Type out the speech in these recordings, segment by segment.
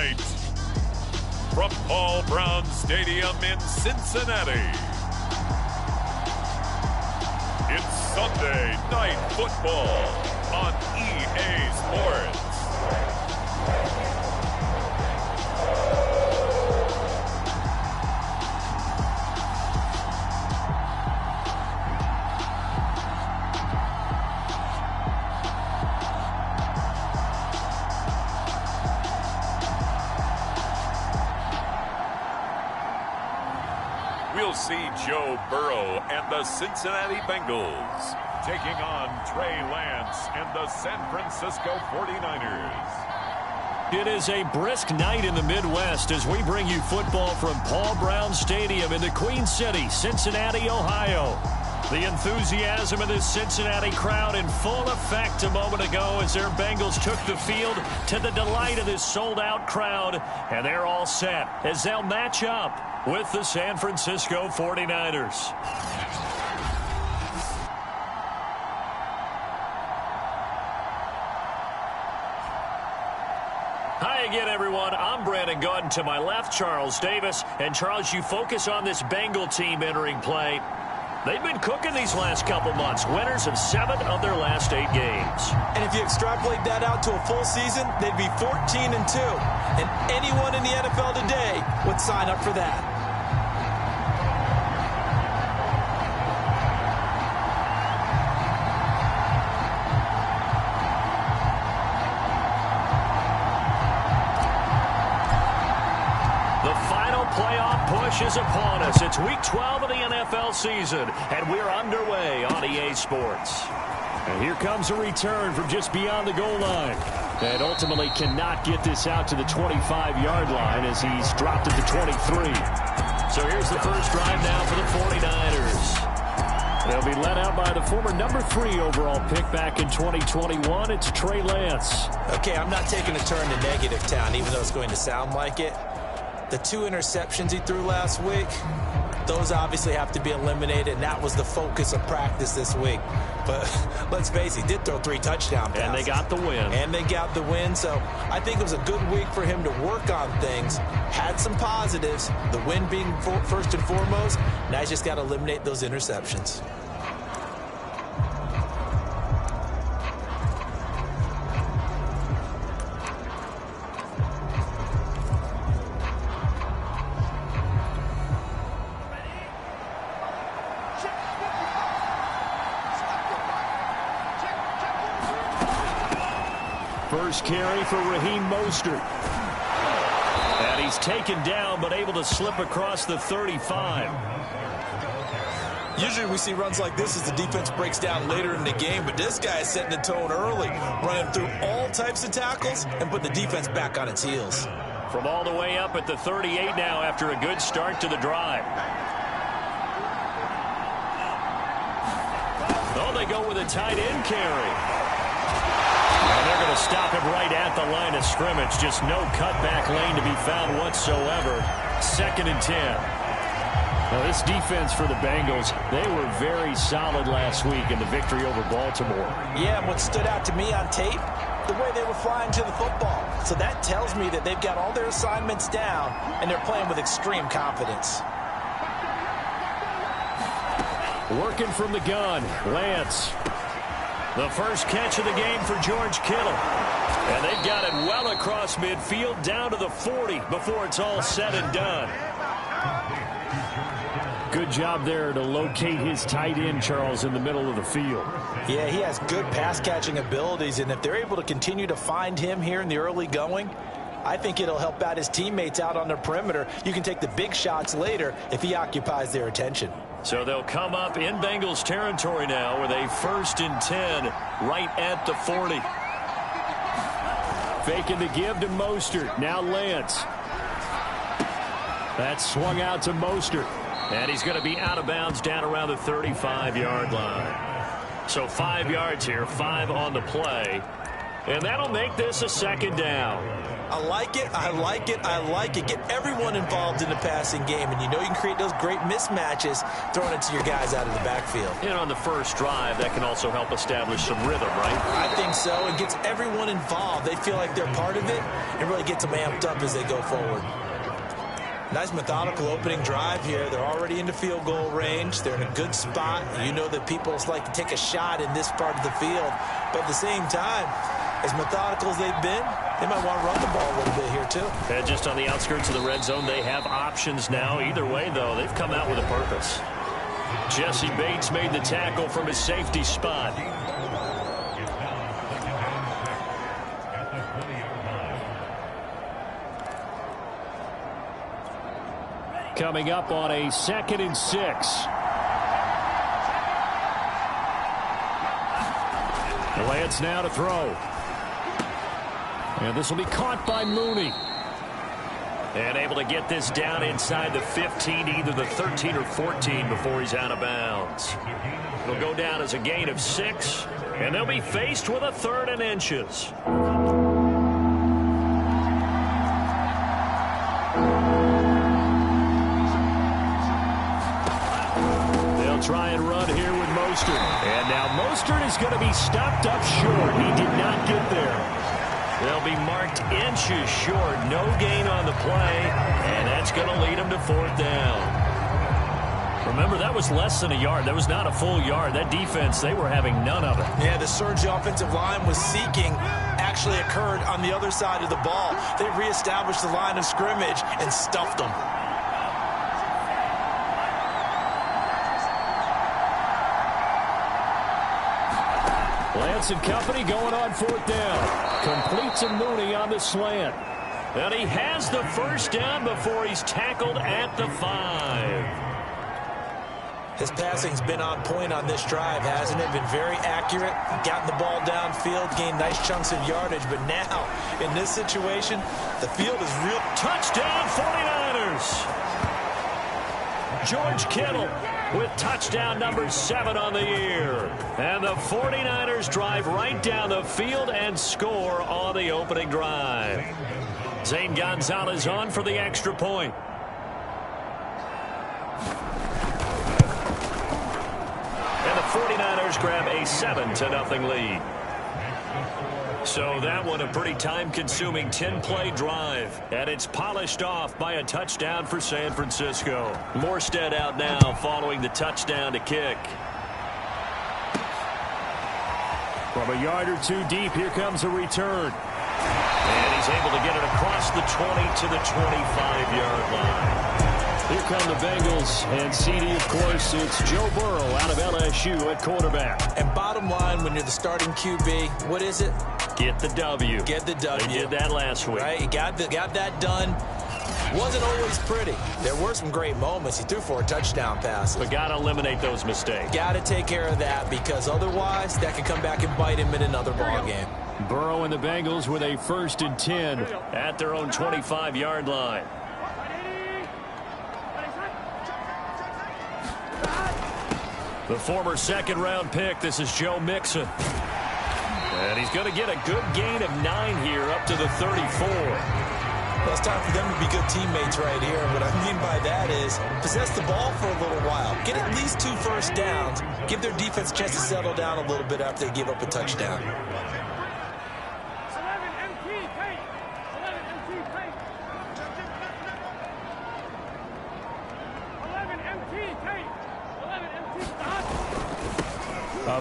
tonight, from Paul Brown Stadium in Cincinnati, it's Sunday Night Football on EA Sports. We'll see Joe Burrow and the Cincinnati Bengals taking on Trey Lance and the San Francisco 49ers. It is a brisk night in the Midwest as we bring you football from Paul Brown Stadium in the Queen City, Cincinnati, Ohio. The enthusiasm of this Cincinnati crowd in full effect a moment ago as their Bengals took the field to the delight of this sold-out crowd. And they're all set as they'll match up with the San Francisco 49ers. Hi again, everyone. I'm Brandon Gaudin. To my left, Charles Davis. And, Charles, you focus on this Bengal team entering play. They've been cooking these last couple months. Winners of 7 of their last 8 games. And if you extrapolate that out to a full season, they'd be 14-2. And anyone in the NFL today would sign up for that. Is upon us. It's week 12 of the NFL season, and we're underway on EA Sports. And here comes a return from just beyond the goal line. And ultimately cannot get this out to the 25-yard line as he's dropped at the 23. So here's the first drive now for the 49ers. They'll be led out by the former number 3 overall pick back in 2021. It's Trey Lance. Okay, I'm not taking a turn to negative town, even though it's going to sound like it. The 2 interceptions he threw last week, those obviously have to be eliminated, and that was the focus of practice this week. But let's face it, he did throw 3 touchdown passes. And they got the win. And they got the win, so I think it was a good week for him to work on things. Had some positives, the win being first and foremost. Now he's just got to eliminate those interceptions. First carry for Raheem Mostert. And he's taken down, but able to slip across the 35. Usually we see runs like this as the defense breaks down later in the game, but this guy is setting the tone early, running through all types of tackles and put the defense back on its heels. From all the way up at the 38 now after a good start to the drive. Oh, they go with a tight end carry. And they're going to stop him right at the line of scrimmage. Just no cutback lane to be found whatsoever. 2nd and 10. Now, this defense for the Bengals, they were very solid last week in the victory over Baltimore. Yeah, and what stood out to me on tape, the way they were flying to the football. So that tells me that they've got all their assignments down, and they're playing with extreme confidence. Working from the gun, Lance. The first catch of the game for George Kittle. And they've got it well across midfield down to the 40 before it's all said and done. Good job there to locate his tight end, Charles, in the middle of the field. Yeah, he has good pass-catching abilities, and if they're able to continue to find him here in the early going, I think it'll help out his teammates out on their perimeter. You can take the big shots later if he occupies their attention. So they'll come up in Bengals territory now with a 1st and 10 right at the 40. Faking the give to Mostert. Now Lance. That's swung out to Mostert. And he's going to be out of bounds down around the 35-yard line. So 5 yards here, 5 on the play. And that'll make this a 2nd down. I like it. I like it. I like it. Get everyone involved in the passing game, and you know you can create those great mismatches throwing it to your guys out of the backfield. And on the first drive, that can also help establish some rhythm, right? I think so. It gets everyone involved. They feel like they're part of it. It really gets them amped up as they go forward. Nice methodical opening drive here. They're already into field goal range. They're in a good spot. You know that people like to take a shot in this part of the field. But at the same time, as methodical as they've been, they might want to run the ball a little bit here too. And just on the outskirts of the red zone, they have options now. Either way, though, they've come out with a purpose. Jesse Bates made the tackle from his safety spot. Coming up on a 2nd and 6. Lance now to throw. And this will be caught by Mooney. And able to get this down inside the 15, either the 13 or 14 before he's out of bounds. It'll go down as a gain of 6, and they'll be faced with a 3rd and inches. Try and run here with Mostert. And now Mostert is going to be stopped up short. He did not get there. They'll be marked inches short. No gain on the play. And that's going to lead him to 4th down. Remember, that was less than a yard. That was not a full yard. That defense, they were having none of it. Yeah, the surge the offensive line was seeking actually occurred on the other side of the ball. They reestablished the line of scrimmage and stuffed them. Lance and company going on 4th down. Completes a Mooney on the slant. And he has the 1st down before he's tackled at the 5. His passing's been on point on this drive, hasn't it? Been very accurate, gotten the ball downfield, gained nice chunks of yardage. But now, in this situation, the field is real. Touchdown 49ers! George Kittle with touchdown number 7 on the year. And the 49ers drive right down the field and score on the opening drive. Zane Gonzalez on for the extra point. And the 49ers grab a 7-0 lead. So that one a pretty time-consuming 10-play drive. And it's polished off by a touchdown for San Francisco. Morstead out now following the touchdown to kick. From a yard or 2 deep, here comes a return. And he's able to get it across the 20 to the 25-yard line. Here come the Bengals, and CD, of course, it's Joe Burrow out of LSU at quarterback. And bottom line, when you're the starting QB, what is it? Get the W. Get the W. They did that last week. Right, he got that done. Wasn't always pretty. There were some great moments. He threw 4 touchdown passes. But got to eliminate those mistakes. Got to take care of that, because otherwise that could come back and bite him in another ball game. Burrow and the Bengals with a 1st and 10 at their own 25-yard line. The former 2nd-round pick, this is Joe Mixon. And he's going to get a good gain of 9 here up to the 34. Well, it's time for them to be good teammates right here. What I mean by that is possess the ball for a little while. Get at least 2 first downs. Give their defense a chance to settle down a little bit after they give up a touchdown.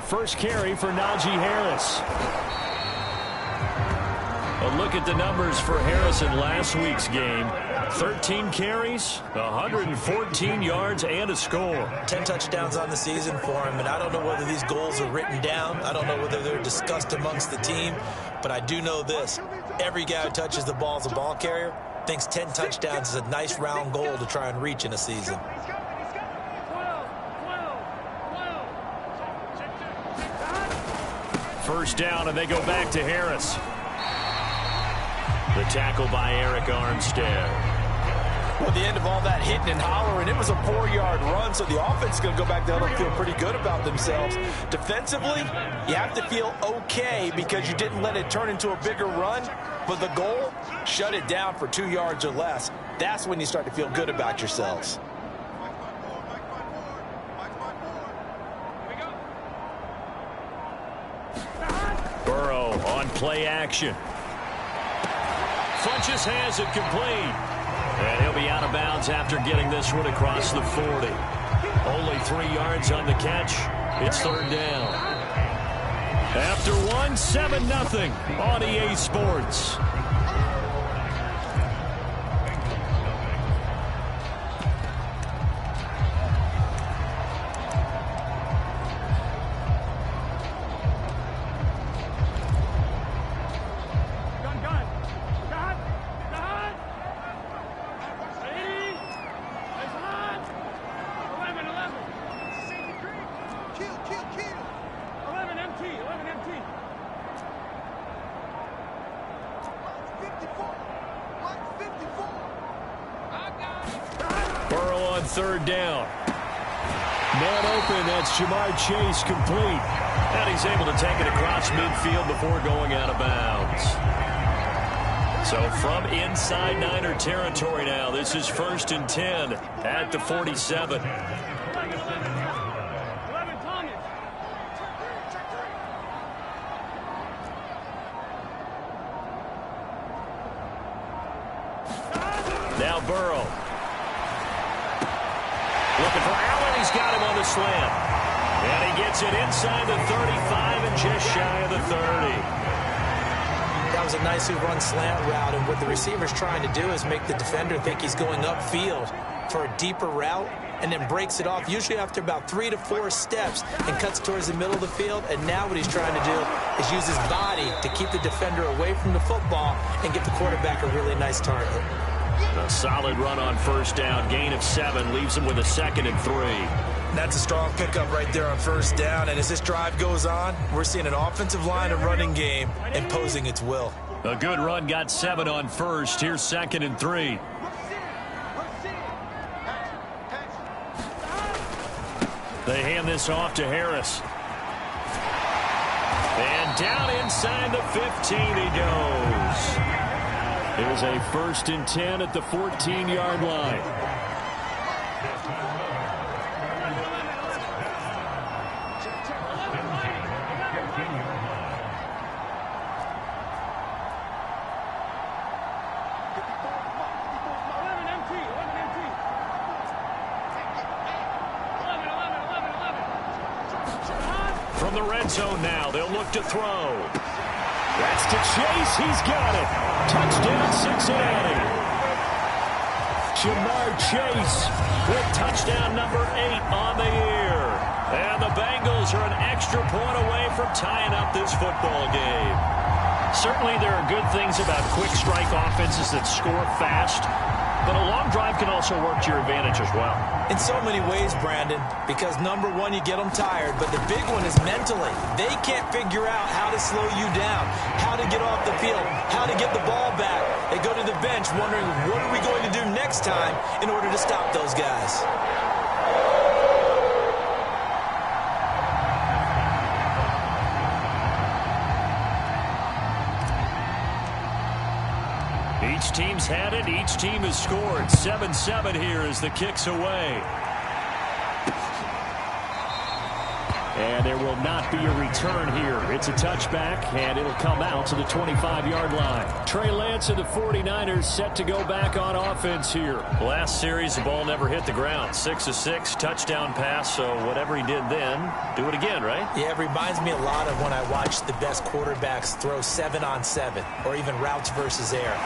First carry for Najee Harris. A look at the numbers for Harris in last week's game. 13 carries, 114 yards, and a score. 10 touchdowns on the season for him, and I don't know whether these goals are written down. I don't know whether they're discussed amongst the team, but I do know this. Every guy who touches the ball as a ball carrier thinks 10 touchdowns is a nice round goal to try and reach in a season. First down, and they go back to Harris. The tackle by Eric Armstead. Well, at the end of all that hitting and hollering, it was a 4-yard run, so the offense is going to go back there and feel pretty good about themselves. Defensively, you have to feel okay because you didn't let it turn into a bigger run. But the goal, shut it down for 2 yards or less. That's when you start to feel good about yourselves. Burrow on play action. Funches has it complete. And he'll be out of bounds after getting this one across the 40. Only 3 yards on the catch. It's third down. After 7-0 on EA Sports. Burrow on third down. Man open, that's Ja'Marr Chase complete. And he's able to take it across midfield before going out of bounds. So from inside Niner territory now, this is 1st and 10 at the 47. Now Burrow. Looking for Allen. He's got him on the slant. And he gets it inside the 35 and just shy of the 30. That was a nicely run slant route, and what the receiver's trying to do is make the defender think he's going upfield for a deeper route, and then breaks it off, usually after about 3 to 4 steps, and cuts towards the middle of the field. And now what he's trying to do is use his body to keep the defender away from the football and get the quarterback a really nice target. A solid run on first down. Gain of 7 leaves him with a 2nd and 3. That's a strong pickup right there on first down. And as this drive goes on, we're seeing an offensive line and running game imposing its will. A good run got 7 on first. Here's 2nd and 3. They hand this off to Harris. And down inside the 15 he goes. It is a 1st and 10 at the 14-yard line. From the red zone now, they'll look to throw. That's to Chase. He's got it. Touchdown, Cincinnati. Ja'Marr Chase with touchdown number 8 on the year. And the Bengals are an extra point away from tying up this football game. Certainly there are good things about quick strike offenses that score fast, but a long drive can also work to your advantage as well. In so many ways, Brandon, because number one, you get them tired, but the big one is mentally. They can't figure out how to slow you down, how to get off the field, how to get the ball back. They go to the bench wondering, what are we going to do next time in order to stop those guys? Each team's had it. Each team has scored. 7-7 here as the kick's away. And there will not be a return here. It's a touchback, and it'll come out to the 25-yard line. Trey Lance and the 49ers set to go back on offense here. Last series, the ball never hit the ground. 6 of 6, touchdown pass, so whatever he did then, do it again, right? Yeah, it reminds me a lot of when I watched the best quarterbacks throw 7-on-7 or even routes versus air.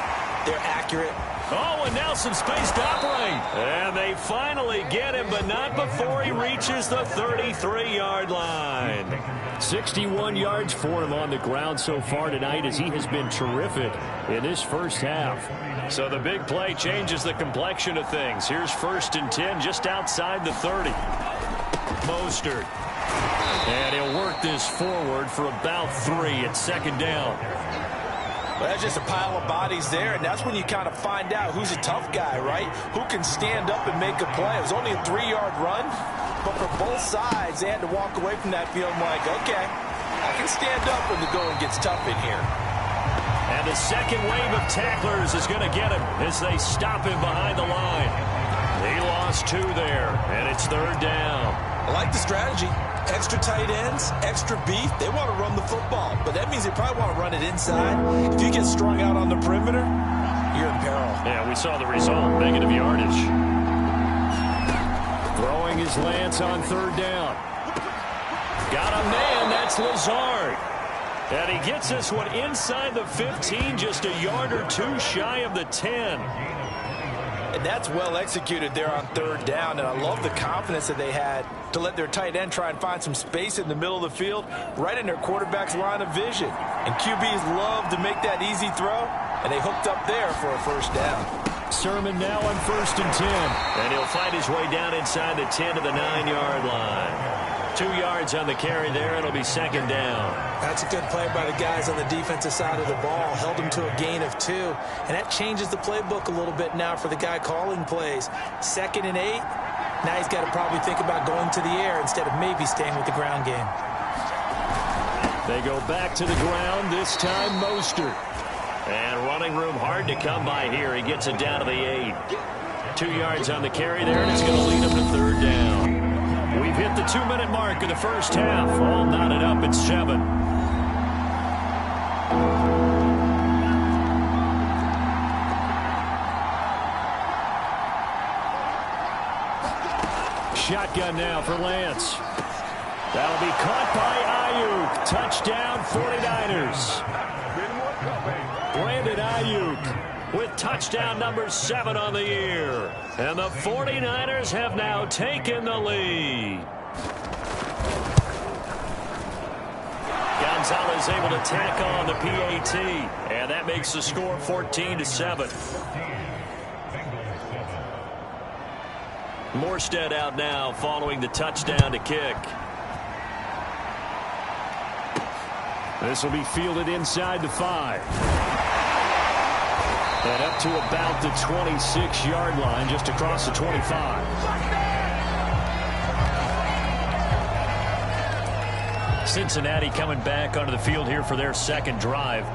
They're accurate. Oh, and now some space to operate. And they finally get him, but not before he reaches the 33-yard line. 61 yards for him on the ground so far tonight as he has been terrific in this first half. So the big play changes the complexion of things. Here's 1st and 10 just outside the 30. Mostert. And he'll work this forward for about 3 at 2nd down. Well, that's just a pile of bodies there, and that's when you kind of find out who's a tough guy, right? Who can stand up and make a play. It was only a 3-yard run, but for both sides, they had to walk away from that field like, okay, I can stand up when the going gets tough in here. And the second wave of tacklers is going to get him as they stop him behind the line. He lost 2 there, and it's 3rd down. I like the strategy. Extra tight ends, extra beef. They want to run the football, but that means they probably want to run it inside. If you get strung out on the perimeter, you're in peril. Yeah, we saw the result. Negative yardage. Throwing his Lance on 3rd down. Got a man. That's Lazard. And he gets this one inside the 15, just a yard or 2 shy of the 10. And that's well executed there on 3rd down, and I love the confidence that they had to let their tight end try and find some space in the middle of the field, right in their quarterback's line of vision. And QBs love to make that easy throw, and they hooked up there for a 1st down. Sermon now on 1st and 10. And he'll fight his way down inside the 10 to the 9-yard line. 2 yards on the carry there. It'll be 2nd down. That's a good play by the guys on the defensive side of the ball. Held them to a gain of 2. And that changes the playbook a little bit now for the guy calling plays. 2nd and 8. Now he's got to probably think about going to the air instead of maybe staying with the ground game. They go back to the ground, this time Mostert. And running room hard to come by here. He gets it down to the 8. 2 yards on the carry there, and it's going to lead him to 3rd down. We've hit the 2-minute mark of the first half. All knotted up at 7. Shotgun now for Lance. That'll be caught by Ayuk. Touchdown 49ers. Brandon Ayuk with touchdown number 7 on the year. And the 49ers have now taken the lead. Gonzalez able to tack on the PAT. And that makes the score 14-7. Morstead out now following the touchdown to kick. This will be fielded inside the 5. And up to about the 26-yard line, just across the 25. Cincinnati coming back onto the field here for their 2nd drive.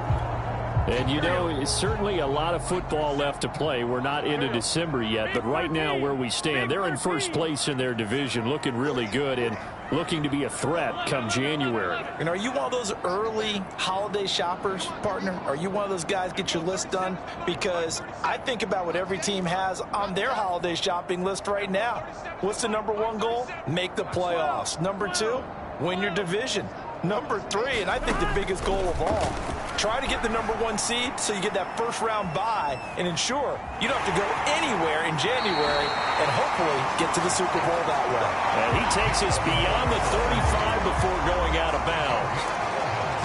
And, you know, it's certainly a lot of football left to play. We're not into December yet, but right now where we stand, they're in first place in their division, looking really good and looking to be a threat come January. And are you one of those early holiday shoppers, partner? Are you one of those guys get your list done? Because I think about what every team has on their holiday shopping list right now. What's the number 1 goal? Make the playoffs. Number 2, win your division. Number 3, and I think the biggest goal of all, try to get the number 1 seed so you get that first-round bye and ensure you don't have to go anywhere in January and hopefully get to the Super Bowl that way. And he takes us beyond the 35 before going out of bounds.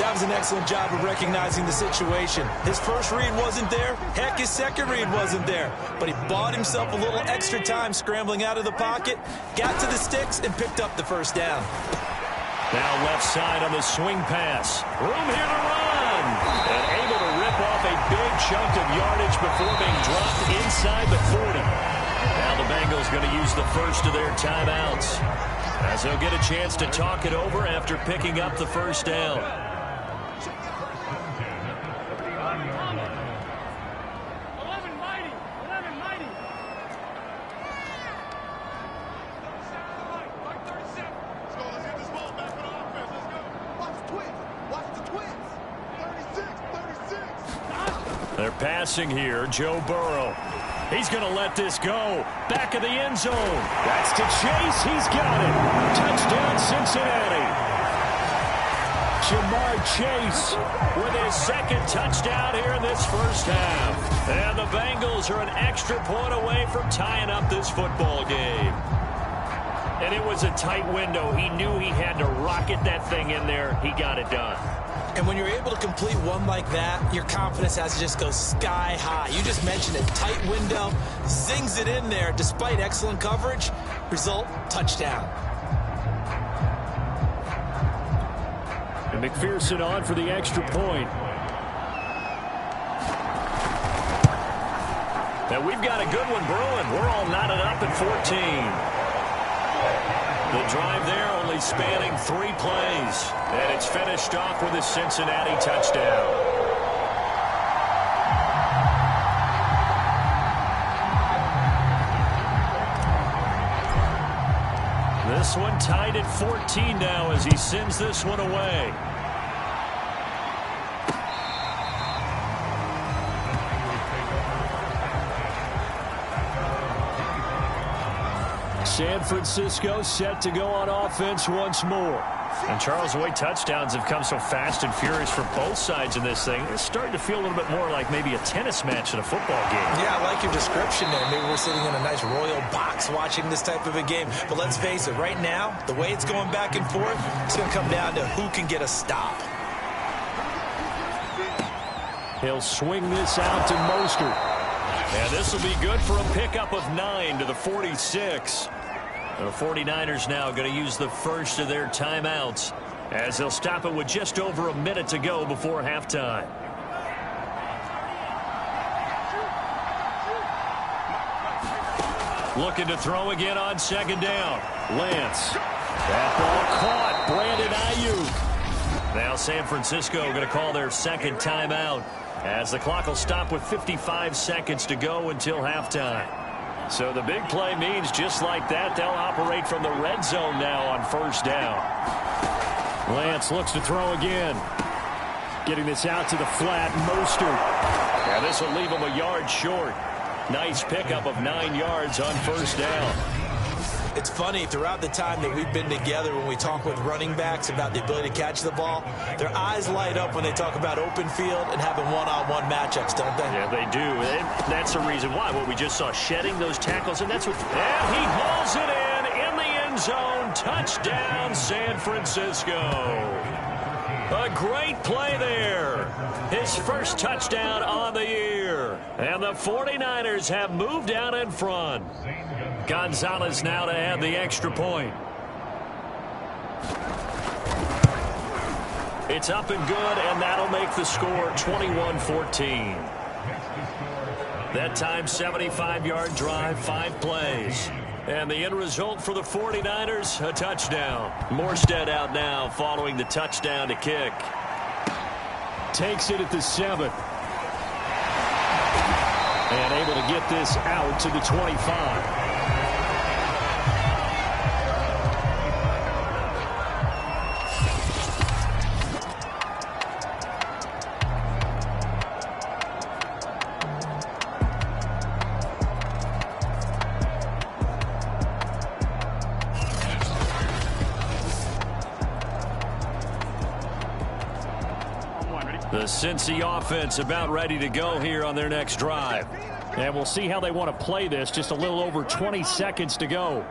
That was an excellent job of recognizing the situation. His first read wasn't there. Heck, his second read wasn't there. But he bought himself a little extra time scrambling out of the pocket, got to the sticks, and picked up the 1st down. Now left side on the swing pass. Room here to run. And able to rip off a big chunk of yardage before being dropped inside the 40. Now the Bengals going to use the first of their timeouts, as they'll get a chance to talk it over after picking up the 1st down. They're passing here. Joe Burrow. He's going to let this go. Back of the end zone. That's to Chase. He's got it. Touchdown, Cincinnati. Jamar Chase with his 2nd touchdown here in this first half. And the Bengals are an extra point away from tying up this football game. And it was a tight window. He knew he had to rocket that thing in there. He got it done. And when you're able to complete one like that, your confidence has to just go sky high. You just mentioned it. Tight window, zings it in there despite excellent coverage. Result, touchdown. And McPherson on for the extra point. Now we've got a good one brewing. We're all knotted up at 14. The drive there only spanning 3 plays. And it's finished off with a Cincinnati touchdown. this one tied at 14 now as he sends this one away. San Francisco set to go on offense once more. And Charles, the way touchdowns have come so fast and furious for both sides in this thing, it's starting to feel a little bit more like maybe a tennis match in a football game. Yeah, I like your description there. Maybe we're sitting in a nice royal box watching this type of a game. But let's face it, right now, the way it's going back and forth, it's going to come down to who can get a stop. He'll swing this out to Mostert. And this will be good for a pickup of 9 to the 46. The 49ers now going to use the first of their timeouts as they'll stop it with just over a minute to go before halftime. Looking to throw again on second down. Lance. That ball caught. Brandon Ayuk. Now San Francisco going to call their second timeout as the clock will stop with 55 seconds to go until halftime. So the big play means just like that, they'll operate from the red zone now on first down. Lance looks to throw again. Getting this out to the flat, Mostert. And this will leave him a yard short. Nice pickup of 9 yards on first down. It's funny, throughout the time that we've been together, when we talk with running backs about the ability to catch the ball, their eyes light up when they talk about open field and having one-on-one matchups, don't they? Yeah, they do. And that's the reason why. What we just saw, shedding those tackles, and that's what... And he hauls it in the end zone. Touchdown, San Francisco. A great play there. His first touchdown on the year. And the 49ers have moved out in front. Gonzalez now to add the extra point. It's up and good, and that'll make the score 21-14. That time, 75-yard drive, 5 plays. And the end result for the 49ers, a touchdown. Morstead out now following the touchdown to kick. Takes it at the 7. And able to get this out to the 25. The Cincy offense about ready to go here on their next drive. And we'll see how they want to play this. Just a little over 20 seconds to go.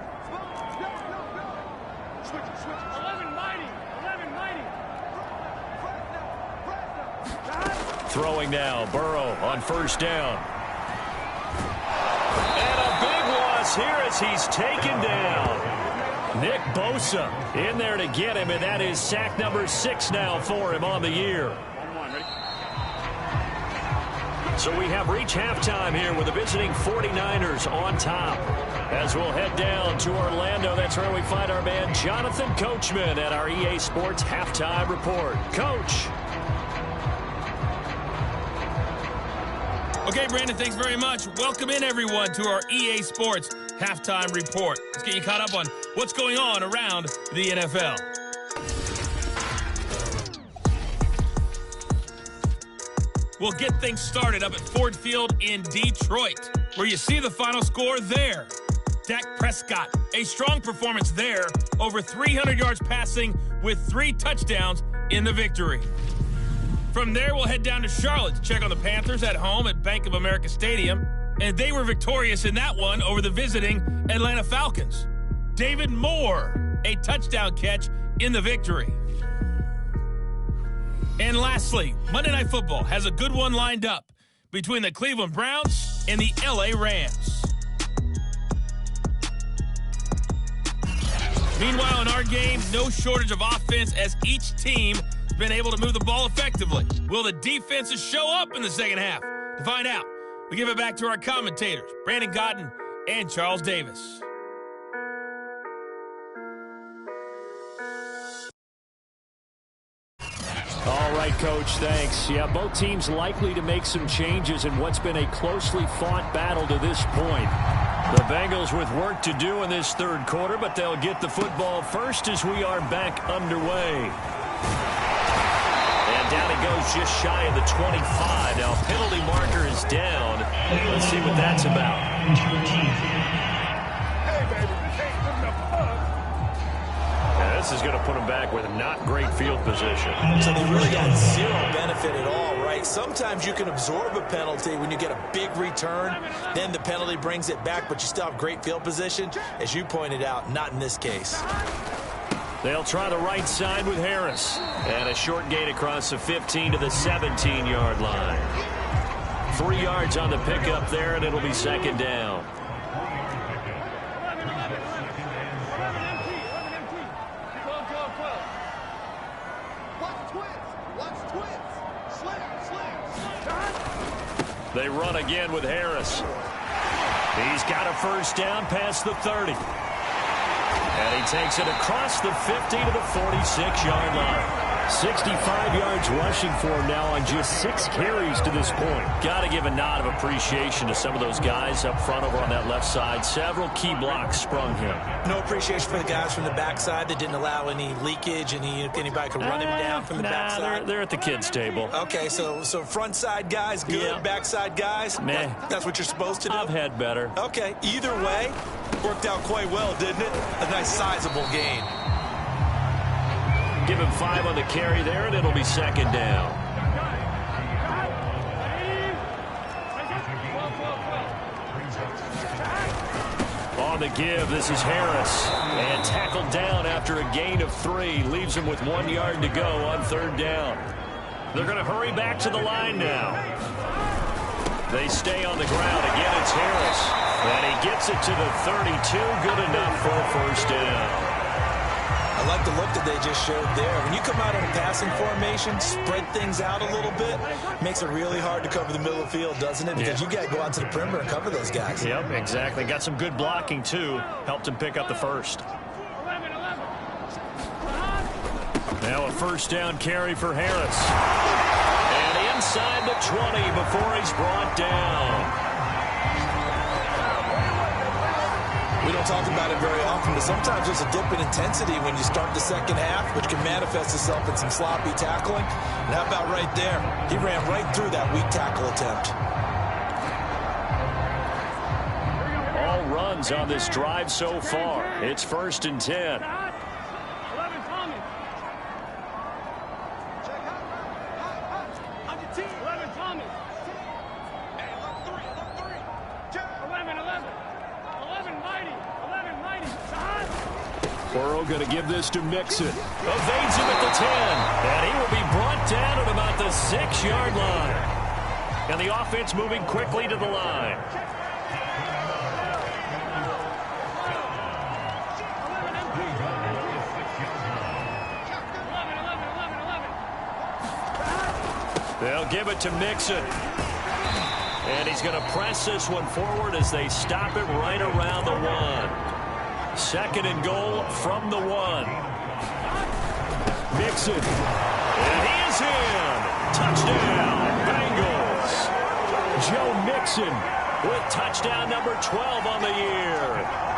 Throwing now, Burrow on first down. And a big loss here as he's taken down. Nick Bosa in there to get him, and that is sack number 6 now for him on the year. So we have reached halftime here with the visiting 49ers on top. As we'll head down to Orlando, that's where we find our man Jonathan Coachman at our EA Sports Halftime Report. Coach. Okay, Brandon, thanks very much. Welcome in, everyone, to our EA Sports Halftime Report. Let's get you caught up on what's going on around the NFL. We'll get things started up at Ford Field in Detroit, where you see the final score there. Dak Prescott, a strong performance there, over 300 yards passing with 3 touchdowns in the victory. From there, we'll head down to Charlotte to check on the Panthers at home at Bank of America Stadium, and they were victorious in that one over the visiting Atlanta Falcons. David Moore, a touchdown catch in the victory. And lastly, Monday Night Football has a good one lined up between the Cleveland Browns and the LA Rams. Meanwhile, in our game, no shortage of offense as each team has been able to move the ball effectively. Will the defenses show up in the second half? To find out, we give it back to our commentators, Brandon Gaudin and Charles Davis. All right, Coach, thanks. Yeah, both teams likely to make some changes in what's been a closely fought battle to this point. The Bengals with work to do in this third quarter, but they'll get the football first as we are back underway. And down he goes just shy of the 25. Now penalty marker is down. Let's see what that's about. This is going to put them back with not great field position. So they really got zero benefit at all, right? Sometimes you can absorb a penalty when you get a big return. Then the penalty brings it back, but you still have great field position. As you pointed out, not in this case. They'll try the right side with Harris. And a short gain across the 15 to the 17-yard line. 3 yards on the pickup there, and it'll be second down. They run again with Harris. He's got a first down past the 30. And he takes it across the 50 to the 46-yard line. 65 yards rushing for him now on just 6 carries to this point. Got to give a nod of appreciation to some of those guys up front over on that left side. Several key blocks sprung him. No appreciation for the guys from the backside that didn't allow any leakage, and anybody could run him down from the backside. They're at the kids' table. Okay, so front side guys good, yeah. Backside guys, meh. That's what you're supposed to do? I've had better. Okay, either way, worked out quite well, didn't it? A nice sizable gain. Give him 5 on the carry there, and it'll be second down. On the give, this is Harris. And tackled down after a gain of 3. Leaves him with 1 yard to go on third down. They're going to hurry back to the line now. They stay on the ground. Again, it's Harris. And he gets it to the 32. Good enough for a first down. I like the look that they just showed there. When you come out in a passing formation, spread things out a little bit, makes it really hard to cover the middle of the field, doesn't it? Because you got to go out to the perimeter and cover those guys. Yep, exactly. Got some good blocking, too. Helped him pick up the first. Now a first down carry for Harris. And inside the 20 before he's brought down. We don't talk about it very often, but sometimes there's a dip in intensity when you start the second half, which can manifest itself in some sloppy tackling. And how about right there? He ran right through that weak tackle attempt. All runs on this drive so far. It's 1st and 10. Burrow going to give this to Mixon. Evades him at the 10. And he will be brought down at about the 6-yard line. And the offense moving quickly to the line. They'll give it to Mixon. And he's going to press this one forward as they stop it right around the 1. 2nd and goal from the 1. Mixon. And he is in. Touchdown, Bengals. Joe Mixon with touchdown number 12 on the year.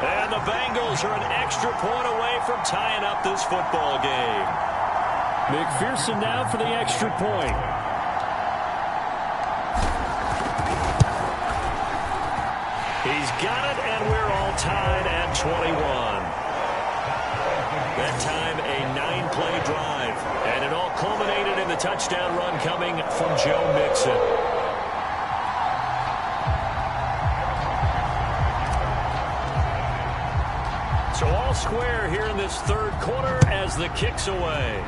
And the Bengals are an extra point away from tying up this football game. McPherson now for the extra point. He's got it, and we're all tied at 21. That time, a 9-play drive. And it all culminated in the touchdown run coming from Joe Mixon. So all square here in this third quarter as the kick's away.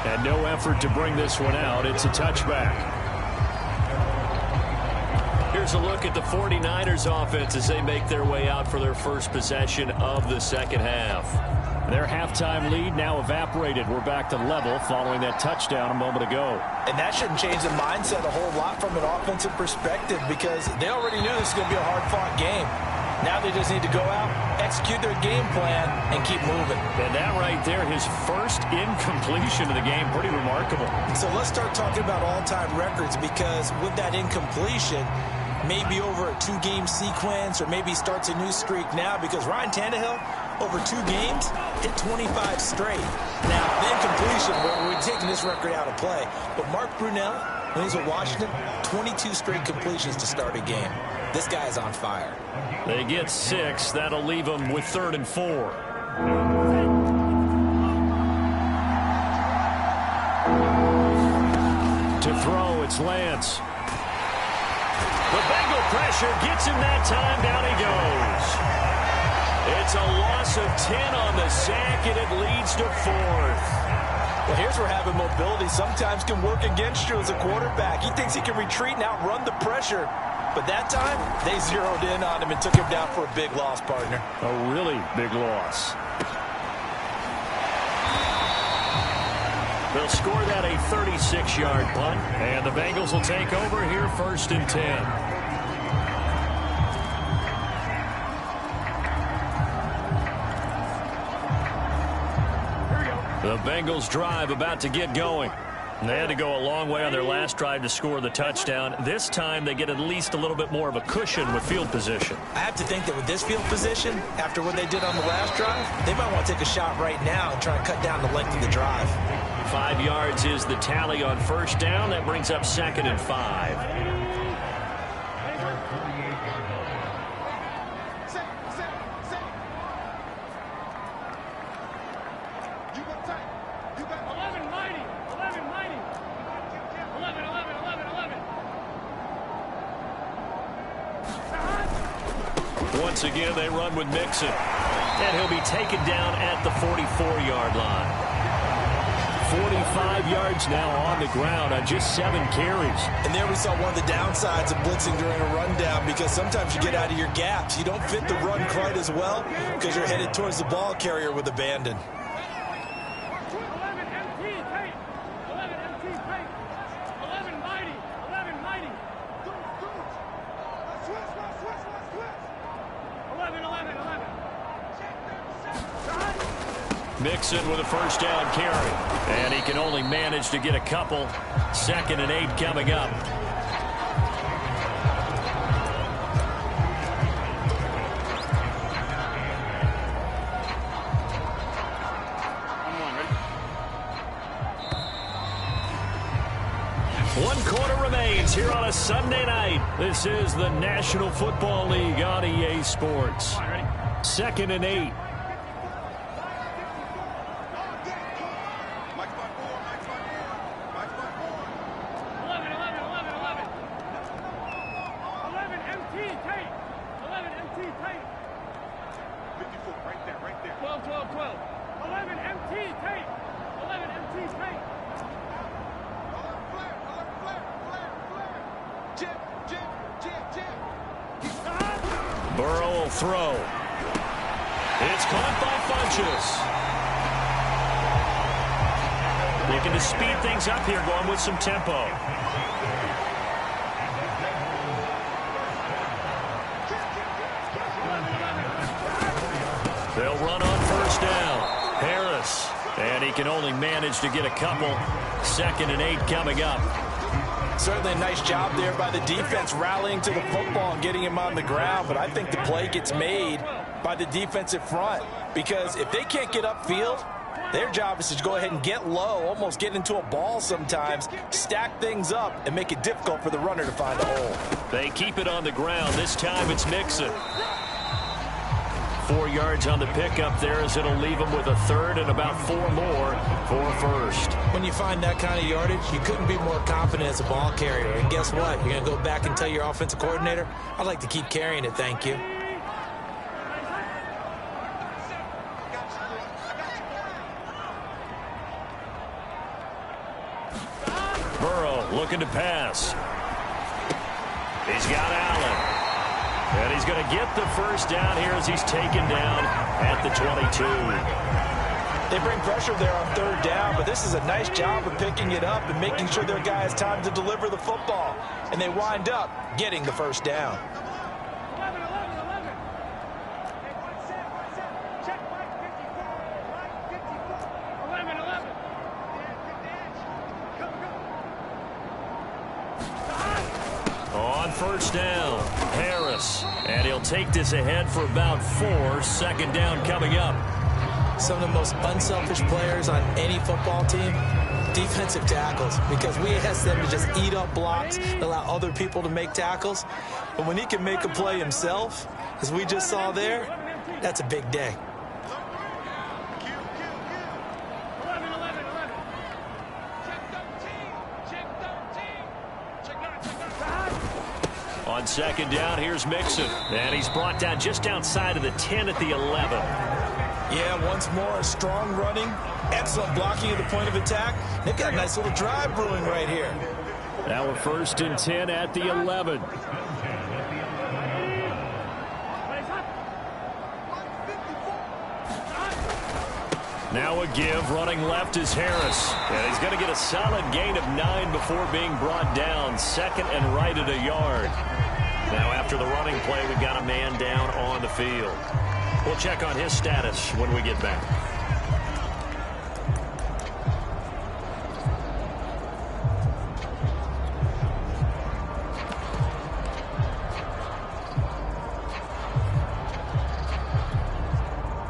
And no effort to bring this one out. It's a touchback. Here's a look at the 49ers offense as they make their way out for their first possession of the second half. Their halftime lead now evaporated. We're back to level following that touchdown a moment ago. And that shouldn't change the mindset a whole lot from an offensive perspective because they already knew this was going to be a hard-fought game. Now they just need to go out execute their game plan, and keep moving. And that right there, his first incompletion of the game, pretty remarkable. So let's start talking about all-time records, because with that incompletion, maybe over a 2-game sequence, or maybe starts a new streak now, because Ryan Tannehill, over 2 games, hit 25 straight. Now, the incompletion, we're taking this record out of play. But Mark Brunell, when he's with Washington, 22 straight completions to start a game. This guy is on fire. They get 6. That'll leave them with 3rd and 4. To throw, it's Lance. The Bengal pressure gets him that time. Down he goes. It's a loss of 10 on the sack, and it leads to 4th. Well, here's where having mobility sometimes can work against you as a quarterback. He thinks he can retreat and outrun the pressure. But that time, they zeroed in on him and took him down for a big loss, partner. A really big loss. They'll score that a 36-yard punt, and the Bengals will take over here 1st and 10. The Bengals drive about to get going. They had to go a long way on their last drive to score the touchdown. This time they get at least a little bit more of a cushion with field position. I have to think that with this field position, after what they did on the last drive, they might want to take a shot right now and try and cut down the length of the drive. 5 yards is the tally on 1st down. That brings up 2nd and 5. Once again, they run with Mixon. And he'll be taken down at the 44-yard line. 45 yards now on the ground on just 7 carries. And there we saw one of the downsides of blitzing during a rundown, because sometimes you get out of your gaps. You don't fit the run quite as well because you're headed towards the ball carrier with abandon. Mixon with a 1st down carry. And he can only manage to get a couple. 2nd and 8 coming up. One quarter remains here on a Sunday night. This is the National Football League on EA Sports. 2nd and 8. Burrow will throw. It's caught by Funchess. Looking to speed things up here, going with some tempo. They'll run on 1st down. Harris. And he can only manage to get a couple. 2nd and 8 coming up. Certainly a nice job there by the defense rallying to the football and getting him on the ground, but I think the play gets made by the defensive front, because if they can't get upfield, their job is to go ahead and get low, almost get into a ball sometimes, stack things up, and make it difficult for the runner to find a hole. They keep it on the ground. This time it's Mixon. 4 yards on the pickup there, as it'll leave them with a 3rd and about 4 more for 1st. When you find that kind of yardage, you couldn't be more confident as a ball carrier. And guess what? You're going to go back and tell your offensive coordinator, I'd like to keep carrying it, thank you. Burrow looking to pass. He's got Allen. And he's going to get the 1st down here as he's taken down at the 22. They bring pressure there on 3rd down, but this is a nice job of picking it up and making sure their guy has time to deliver the football. And they wind up getting the 1st down. first down. Harris. And he'll take this ahead for about 4. 2nd down coming up. Some of the most unselfish players on any football team, defensive tackles, because we ask them to just eat up blocks and allow other people to make tackles. But when he can make a play himself, as we just saw there, that's a big day. On 2nd down, here's Mixon. And he's brought down just outside of the 10 at the 11. Yeah, once more, strong running, excellent blocking at the point of attack. They've got a nice little drive brewing right here. Now a 1st and 10 at the 11. Now a give, running left is Harris. And he's going to get a solid gain of 9 before being brought down. 2nd and right at a yard. Now after the running play, we've got a man down on the field. We'll check on his status when we get back.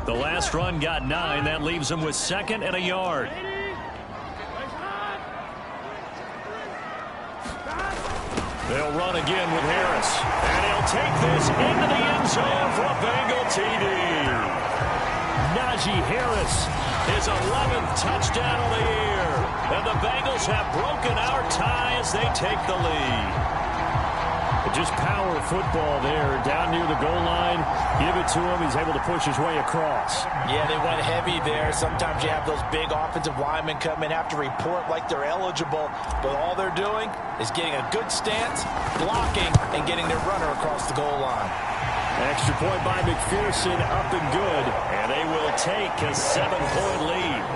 The last run got 9. That leaves him with 2nd and a yard. They'll run again with Harris. And he'll take this into the end zone for a Bengal TD. Najee Harris, his 11th touchdown of the year. And the Bengals have broken our tie as they take the lead. Just power football there, down near the goal line. Give it to him. He's able to push his way across. Yeah, they went heavy there. Sometimes you have those big offensive linemen come in, have to report like they're eligible. But all they're doing is getting a good stance, blocking, and getting their runner across the goal line. Extra point by McPherson, up and good. And they will take a 7-point lead.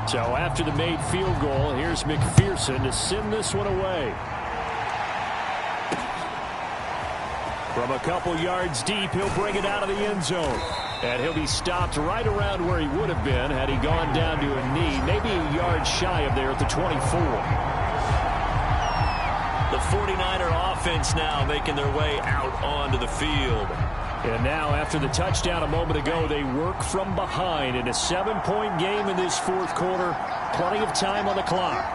So after the made field goal, here's McPherson to send this one away. From a couple yards deep, he'll bring it out of the end zone. And he'll be stopped right around where he would have been had he gone down to a knee, maybe a yard shy of there at the 24. The 49er offense now making their way out onto the field. And now, after the touchdown a moment ago, they work from behind in a 7-point game in this 4th quarter. Plenty of time on the clock.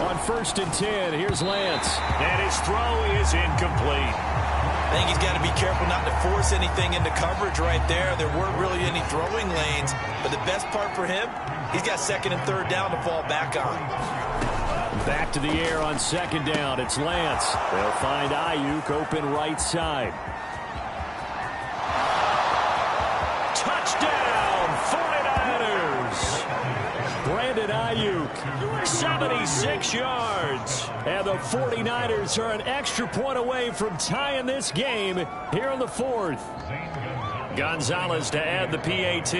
On 1st and 10, here's Lance. And his throw is incomplete. I think he's got to be careful not to force anything into coverage right there. There weren't really any throwing lanes. But the best part for him, he's got 2nd and 3rd down to fall back on. Back to the air on 2nd down. It's Lance. They'll find Ayuk open right side. Touchdown, 49ers. Brandon Ayuk, 76 yards. And the 49ers are an extra point away from tying this game here in the 4th. Gonzalez to add the PAT.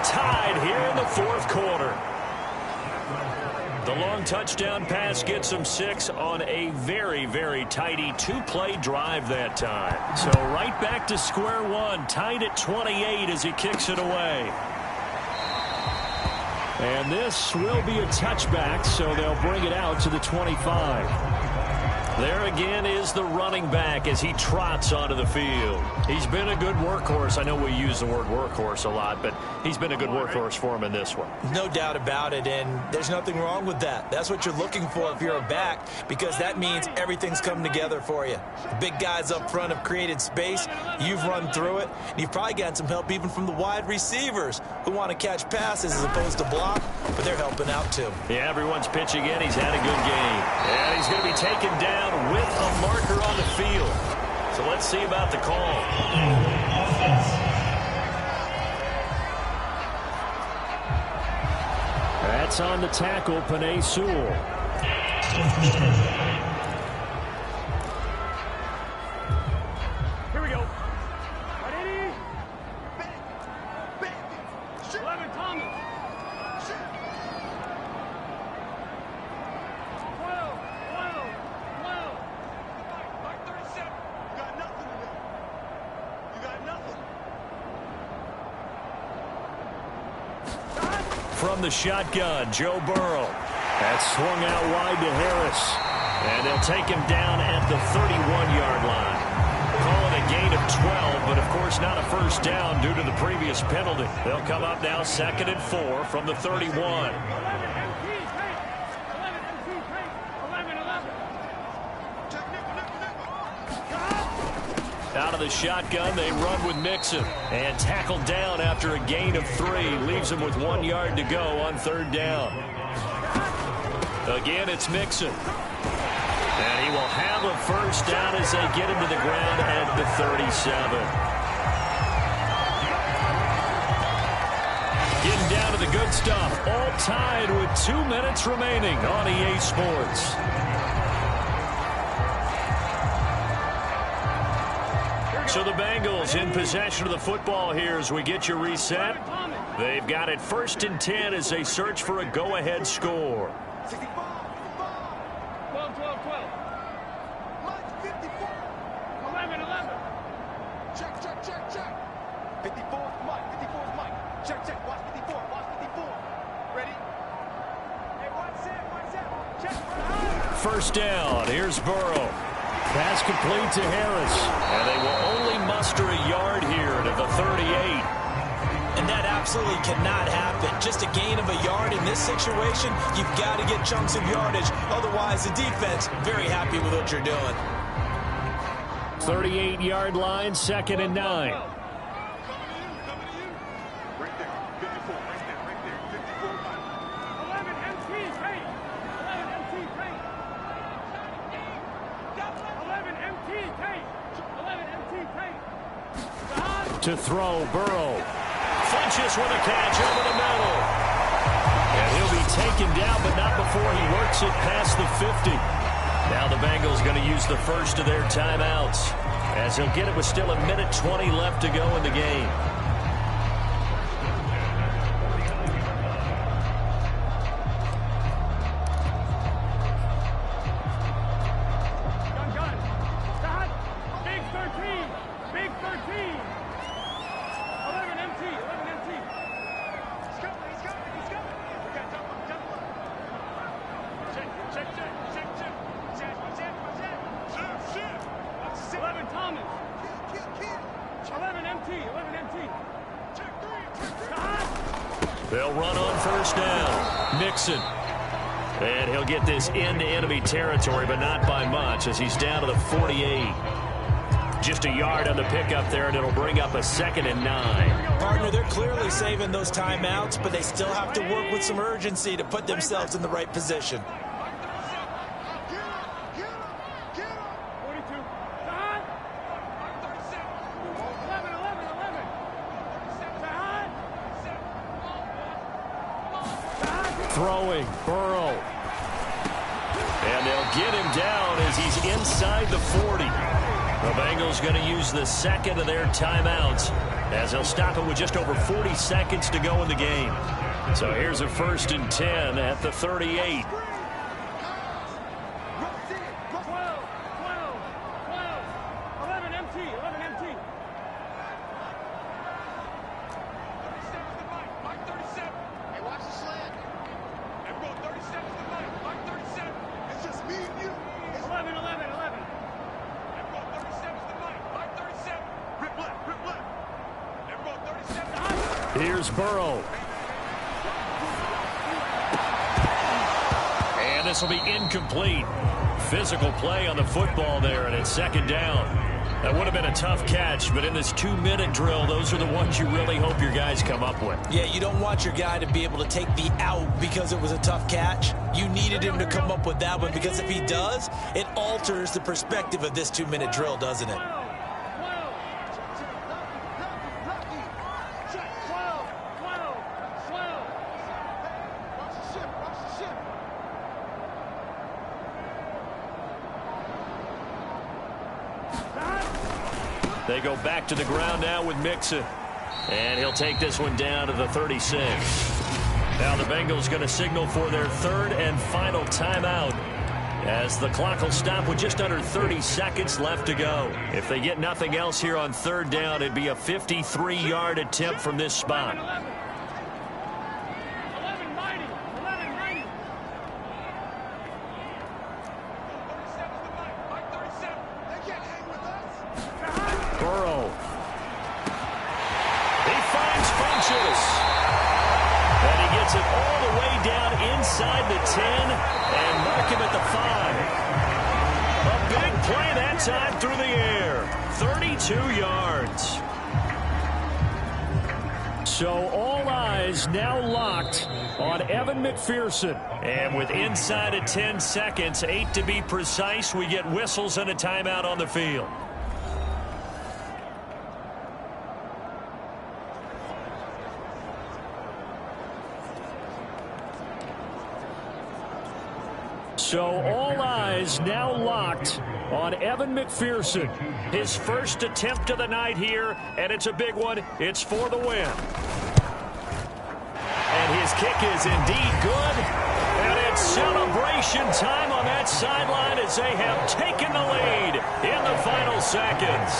Tied here in the 4th quarter. The long touchdown pass gets them 6 on a very, very tidy 2-play drive that time. So right back to square one, tied at 28 as he kicks it away. And this will be a touchback, so they'll bring it out to the 25. There again is the running back as he trots onto the field. He's been a good workhorse. I know we use the word workhorse a lot, but he's been a good workhorse for him in this one. No doubt about it, and there's nothing wrong with that. That's what you're looking for if you're a back, because that means everything's coming together for you. The big guys up front have created space. You've run through it. And you've probably gotten some help even from the wide receivers who want to catch passes as opposed to block, but they're helping out too. Yeah, everyone's pitching in. He's had a good game. And he's going to be taken down with a marker on the field. So let's see about the call. That's on the tackle, Penei Sewell. Here we go. Ready? 11, Thomas. 12. Mike 37. You got nothing today. You got nothing. From the shotgun, Joe Burrow. That's swung out wide to Harris. And they'll take him down at the 31-yard line. Call it a gain of 12, but of course not a first down due to the previous penalty. They'll come up now 2nd and 4 from the 31. 11. Out of the shotgun, they run with Mixon. And tackled down after a gain of 3. Leaves him with 1 yard to go on 3rd down. Again, it's Mixon. And he will have a first down as they get him to the ground at the 37. Getting down to the good stuff. All tied with 2 minutes remaining on EA Sports. So the Bengals in possession of the football here as we get you reset. They've got it 1st and 10 as they search for a go-ahead score. 12. Mike 54. 11. Check. 54 is Mike. 54 is Mike. Check. Watch 54. Ready? Hey, watch that. Check. First down. Here's Burrow. Pass complete to Harris. And they will only muster a yard here to the 38. And that absolutely cannot happen. Just a gain of a yard in this situation, you've got to get chunks of yardage. Otherwise, the defense, very happy with what you're doing. 38-yard line, 2nd and 9. Coming to you. Right there. 54. Right there. 54 Mike. 11 MT paint. 11 MT paint. 11 MT paint. To throw, Burrow. Flinches with a catch over the middle. And he'll be taken down, but not before he works it past the 50. Now the Bengals going to use the first of their timeouts, as he'll get it with still 1:20 left to go in the game. Gun. Stop. Big 13. 11 MT. He's coming. We got double. Check. Shit. 11 Thomas. 11 MT. Check 3. They'll run on first down. Mixon. And he'll get this into enemy territory, but not by much, as he's down to the 48. Just a yard on the pickup there, and it'll bring up a 2nd and 9. Partner, they're clearly saving those timeouts, but they still have to work with some urgency to put themselves in the right position. 42. Stop. 11. Throwing, Burrow. And they'll get him down as he's inside the 40. The Bengals going to use the 2nd of their timeouts, as they'll stop it with just over 40 seconds to go in the game. So here's a 1st and 10 at the 38. 12. 11 MT. 37's the Mike 37. Hey, watch the slant. Everyone, 37's the Mike 37. It's just me and you. 11. Everyone, 37's the Mike 37. Rip left. Everyone, 37. Here's Burrow. And this will be incomplete. Physical play on the football there, and it's 2nd down. That would have been a tough catch, but in this 2-minute drill, those are the ones you really hope your guys come up with. Yeah, you don't want your guy to be able to take the out because it was a tough catch. You needed him to come up with that one, because if he does, it alters the perspective of this 2-minute drill, doesn't it? 12. They go back to the ground now with Mixon. And he'll take this one down to the 36. Now the Bengals going to signal for their third and final timeout, as the clock will stop with just under 30 seconds left to go. If they get nothing else here on third down, it'd be a 53-yard attempt from this spot. 11-90. 11-90. Burrow. He finds Funchess. And he gets it all the way down inside the 10 and mark him at the 5. A big play that time through the air. 32 yards. So all eyes now locked on Evan McPherson. And with inside of 10 seconds, 8 to be precise, we get whistles and a timeout on the field. So all eyes now locked on Evan McPherson. His first attempt of the night here, and it's a big one. It's for the win. And his kick is indeed good. And it's celebration time on that sideline as they have taken the lead in the final seconds.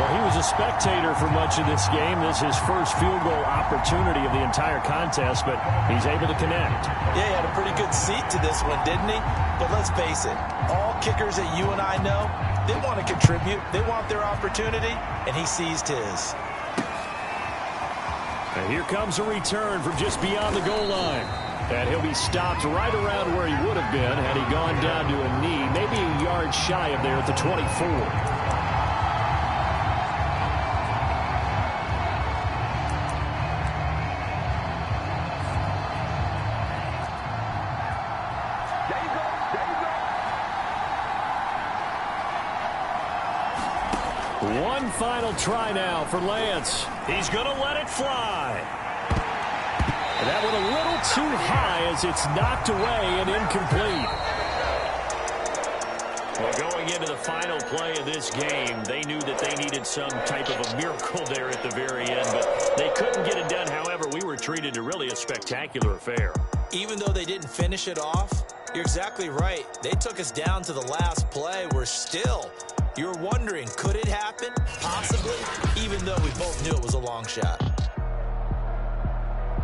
He was a spectator for much of this game. This is his first field goal opportunity of the entire contest, but he's able to connect. Yeah, he had a pretty good seat to this one, didn't he? But let's face it, all kickers that you and I know, they want to contribute. They want their opportunity, and he seized his. And here comes a return from just beyond the goal line. And he'll be stopped right around where he would have been had he gone down to a knee, maybe a yard shy of there at the 24. One final try now for Lance. He's going to let it fly. And that one a little too high as it's knocked away and incomplete. Well, going into the final play of this game, they knew that they needed some type of a miracle there at the very end, but they couldn't get it done. However, we were treated to really a spectacular affair. Even though they didn't finish it off, you're exactly right. They took us down to the last play. We're still... You're wondering, could it happen? Possibly, even though we both knew it was a long shot.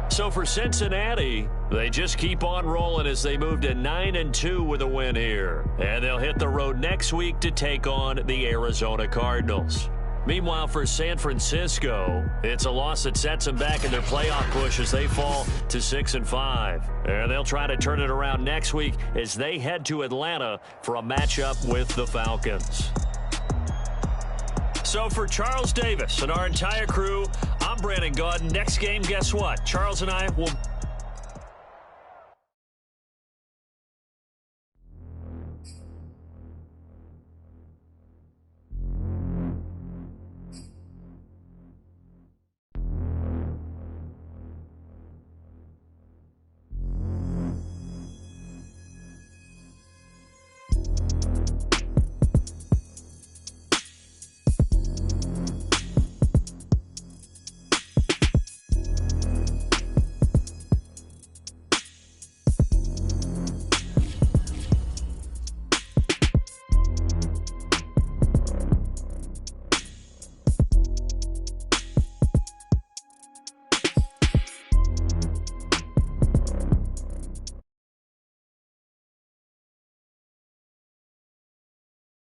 So for Cincinnati, they just keep on rolling as they move to 9-2 with a win here. And they'll hit the road next week to take on the Arizona Cardinals. Meanwhile, for San Francisco, it's a loss that sets them back in their playoff push as they fall to 6-5. And they'll try to turn it around next week as they head to Atlanta for a matchup with the Falcons. So for Charles Davis and our entire crew, I'm Brandon Gaudin. Next game, guess what? Charles and I will